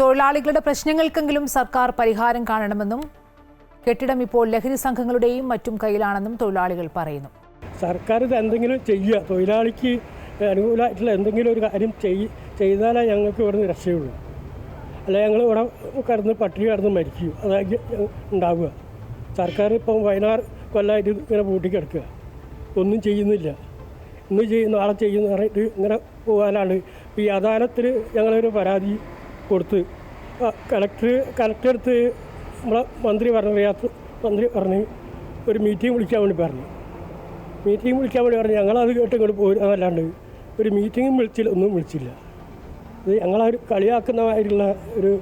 തൊഴിലാളികളുടെ പ്രശ്നങ്ങൾക്കെങ്കിലും സർക്കാർ പരിഹാരം കാണണമെന്നും കെട്ടിടം ഇപ്പോൾ ലഹരി സംഘങ്ങളുടെയും മറ്റും കയ്യിലാണെന്നും തൊഴിലാളികൾ പറയുന്നു. സർക്കാർ ഇത് എന്തെങ്കിലും ചെയ്യുക, തൊഴിലാളിക്ക് അനുകൂലമായിട്ടുള്ള എന്തെങ്കിലും ഒരു കാര്യം ചെയ്താലേ ഞങ്ങൾക്ക് ഇവിടുന്ന് രക്ഷയുള്ളൂ. അല്ല ഞങ്ങൾ ഇവിടെ കിടന്ന് പട്ടിണി കിടന്ന് മരിക്കും, അതായത് ഉണ്ടാവുക. സർക്കാർ ഇപ്പം 16 കൊല്ലമായിട്ട് ഇങ്ങനെ പൂട്ടിക്കിടക്കുക, ഒന്നും ചെയ്യുന്നില്ല. ഇന്ന് ചെയ്യും നാളെ ചെയ്യുന്ന പറഞ്ഞിട്ട് ഇങ്ങനെ പോകാനാണ്. ഇപ്പോൾ ഈ അദാലത്തിൽ ഞങ്ങളൊരു പരാതി കൊടുത്ത് കലക്ടർ അടുത്ത് നമ്മളെ മന്ത്രി പറഞ്ഞ് ഒരു മീറ്റിംഗ് വിളിക്കാൻ വേണ്ടി പറഞ്ഞു. ഞങ്ങളത് കേട്ട് ഇങ്ങോട്ട് പോരുന്നതല്ലാണ്ട് ഒരു മീറ്റിങ്ങും ഒന്നും വിളിച്ചില്ല. ഇത് ഞങ്ങളൊരു കളിയാക്കുന്നതായിട്ടുള്ള ഒരു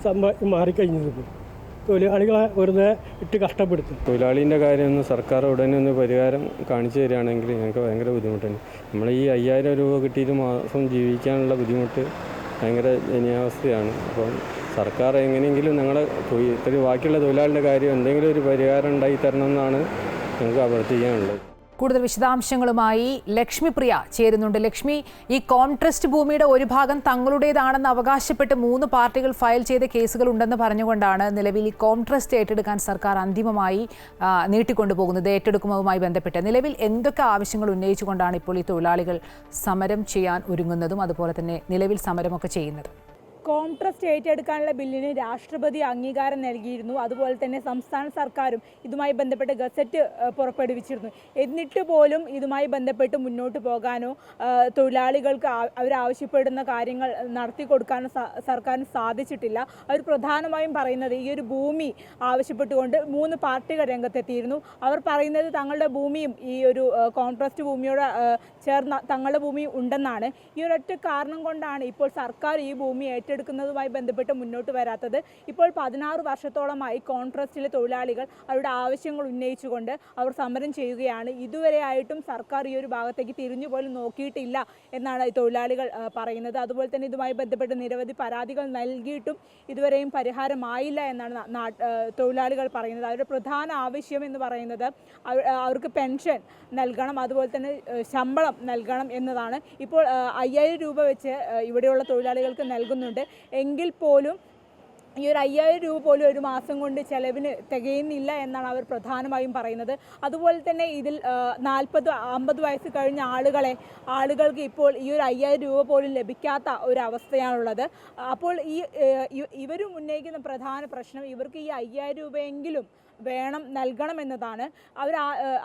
സംഭവം മാറിക്കഴിഞ്ഞത്. തൊഴിലാളികളെ വെറുതെ ഇട്ട് കഷ്ടപ്പെടുത്തും. തൊഴിലാളീൻ്റെ കാര്യം ഒന്ന് സർക്കാർ ഉടനെ ഒന്ന് പരിഹാരം കാണിച്ചു തരികയാണെങ്കിൽ ഞങ്ങൾക്ക് ഭയങ്കര ബുദ്ധിമുട്ടുണ്ട്. നമ്മൾ ഈ 5000 രൂപ കിട്ടിയിട്ട് മാസം ജീവിക്കാനുള്ള ബുദ്ധിമുട്ട് ഭയങ്കര ദയനീയാവസ്ഥയാണ്. അപ്പം സർക്കാർ എങ്ങനെയെങ്കിലും ഞങ്ങളെ ബാക്കിയുള്ള തൊഴിലാളിയുടെ കാര്യം എന്തെങ്കിലും ഒരു പരിഹാരം ഉണ്ടായി തരണമെന്നാണ് ഞങ്ങൾക്ക് അഭ്യർത്ഥിക്കാനുള്ളത്. കൂടുതൽ വിശദാംശങ്ങളുമായി ലക്ഷ്മിപ്രിയ ചേരുന്നുണ്ട്. ലക്ഷ്മി, ഈ കോംട്രസ്റ്റ് ഭൂമിയുടെ ഒരു ഭാഗം തങ്ങളുടേതാണെന്ന് അവകാശപ്പെട്ട് 3 പാർട്ടികൾ ഫയൽ ചെയ്ത കേസുകൾ ഉണ്ടെന്ന് പറഞ്ഞുകൊണ്ടാണ് നിലവിൽ ഈ കോംട്രസ്റ്റ് ഏറ്റെടുക്കാൻ സർക്കാർ അന്തിമമായി നീട്ടിക്കൊണ്ടുപോകുന്നത്. ഏറ്റെടുക്കുന്നതുമായി ബന്ധപ്പെട്ട് നിലവിൽ എന്തൊക്കെ ആവശ്യങ്ങൾ ഉന്നയിച്ചുകൊണ്ടാണ് ഇപ്പോൾ ഈ തൊഴിലാളികൾ സമരം ചെയ്യാൻ ഒരുങ്ങുന്നതും അതുപോലെ തന്നെ നിലവിൽ സമരമൊക്കെ ചെയ്യുന്നത്? കോംട്രസ്റ്റ് ഏറ്റെടുക്കാനുള്ള ബില്ലിന് രാഷ്ട്രപതി അംഗീകാരം നൽകിയിരുന്നു. അതുപോലെ തന്നെ സംസ്ഥാന സർക്കാരും ഇതുമായി ബന്ധപ്പെട്ട് ഗസറ്റ് പുറപ്പെടുവിച്ചിരുന്നു. എന്നിട്ട് പോലും ഇതുമായി ബന്ധപ്പെട്ട് മുന്നോട്ട് പോകാനോ തൊഴിലാളികൾക്ക് അവരാവശ്യപ്പെടുന്ന കാര്യങ്ങൾ നടത്തി കൊടുക്കാനോ സർക്കാരിന് സാധിച്ചിട്ടില്ല. അവർ പ്രധാനമായും പറയുന്നത് ഈ ഒരു ഭൂമി ആവശ്യപ്പെട്ടുകൊണ്ട് 3 പാർട്ടികൾ രംഗത്തെത്തിയിരുന്നു. അവർ പറയുന്നത് തങ്ങളുടെ ഭൂമിയും ഈ ഒരു കോംട്രസ്റ്റ് ഭൂമിയോട് ചേർന്ന തങ്ങളുടെ ഭൂമി ഉണ്ടെന്നാണ്. ഈ ഒരൊറ്റ കാരണം കൊണ്ടാണ് ഇപ്പോൾ സർക്കാർ ഈ ഭൂമി ഏറ്റെടുക്കുന്നതുമായി ബന്ധപ്പെട്ട് മുന്നോട്ട് വരാത്തത്. ഇപ്പോൾ 16 വർഷത്തോളമായി കോൺട്രസ്റ്റിലെ തൊഴിലാളികൾ അവരുടെ ആവശ്യങ്ങൾ ഉന്നയിച്ചുകൊണ്ട് അവർ സമരം ചെയ്യുകയാണ്. ഇതുവരെ ആയിട്ടും സർക്കാർ ഈ ഒരു ഭാഗത്തേക്ക് തിരിഞ്ഞു പോലും നോക്കിയിട്ടില്ല എന്നാണ് തൊഴിലാളികൾ പറയുന്നത്. അതുപോലെ തന്നെ ഇതുമായി ബന്ധപ്പെട്ട് നിരവധി പരാതികൾ നൽകിയിട്ടും ഇതുവരെയും പരിഹാരമായില്ല എന്നാണ് തൊഴിലാളികൾ പറയുന്നത്. അവരുടെ പ്രധാന ആവശ്യം എന്ന് പറയുന്നത് അവർക്ക് പെൻഷൻ നൽകണം, അതുപോലെ തന്നെ ശമ്പളം നൽകണം എന്നതാണ്. ഇപ്പോൾ 5000 രൂപ വെച്ച് ഇവിടെയുള്ള തൊഴിലാളികൾക്ക് നൽകുന്നുണ്ട്. എങ്കിൽ പോലും ഈ ഒരു 5000 രൂപ പോലും ഒരു മാസം കൊണ്ട് ചെലവിന് തികയുന്നില്ല എന്നാണ് അവർ പ്രധാനമായും പറയുന്നത്. അതുപോലെ തന്നെ ഇതിൽ 40-50 വയസ്സ് കഴിഞ്ഞ ആളുകൾക്ക് ഇപ്പോൾ ഈ ഒരു 5000 രൂപ പോലും ലഭിക്കാത്ത ഒരു അവസ്ഥയാണുള്ളത്. അപ്പോൾ ഇവരും ഉന്നയിക്കുന്ന പ്രധാന പ്രശ്നം ഇവർക്ക് ഈ 5000 രൂപയെങ്കിലും നൽകണം എന്നതാണ്. അവർ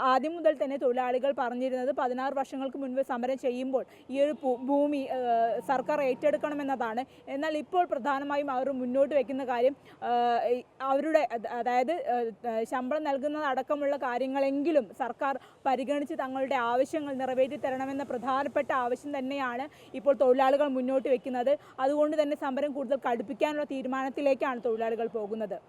ആദ്യം മുതൽ തന്നെ തൊഴിലാളികൾ പറഞ്ഞിരുന്നത് 16 വർഷങ്ങൾക്ക് മുൻപ് സമരം ചെയ്യുമ്പോൾ ഈ ഒരു ഭൂമി സർക്കാർ ഏറ്റെടുക്കണമെന്നതാണ്. എന്നാൽ ഇപ്പോൾ പ്രധാനമായും അവർ മുന്നോട്ട് വയ്ക്കുന്ന കാര്യം അവരുടെ അതായത് ശമ്പളം നൽകുന്നത് അടക്കമുള്ള കാര്യങ്ങളെങ്കിലും സർക്കാർ പരിഗണിച്ച് തങ്ങളുടെ ആവശ്യങ്ങൾ നിറവേറ്റി തരണമെന്ന പ്രധാനപ്പെട്ട ആവശ്യം തന്നെയാണ് ഇപ്പോൾ തൊഴിലാളികൾ മുന്നോട്ട് വയ്ക്കുന്നത്. അതുകൊണ്ട് തന്നെ സമരം കൂടുതൽ കടുപ്പിക്കാനുള്ള തീരുമാനത്തിലേക്കാണ് തൊഴിലാളികൾ പോകുന്നത്.